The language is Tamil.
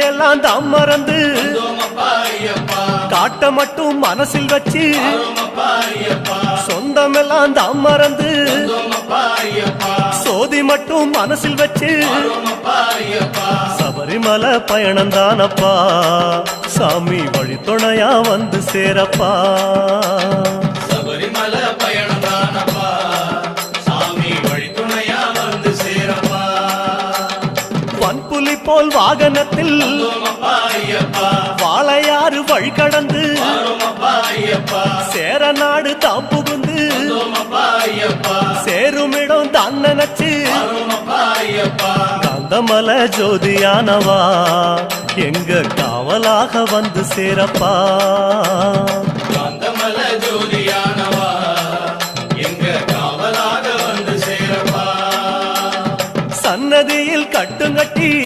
எல்லாம் தான் மறந்து காட்ட மட்டும் மனசில் வச்சு சொந்தமெல்லாம் தான் மறந்து சோதி மட்டும் மனசில் வச்சு சபரிமலை பயணம் தானப்பா சாமி வழி துணையா வந்து சேரப்பா சபரிமலை பயணம் தானப்பா சாமி வழி துணையா வந்து சேரப்பா வன்புலி போல் வாகனத்தில் வாழையாறு வழி கடந்து சேர நாடு தாம் புகுந்து சேருமிடம் தான் நினைச்சு காந்தமலை ஜோதியானவா எங்க காவலாக வந்து சேரப்பா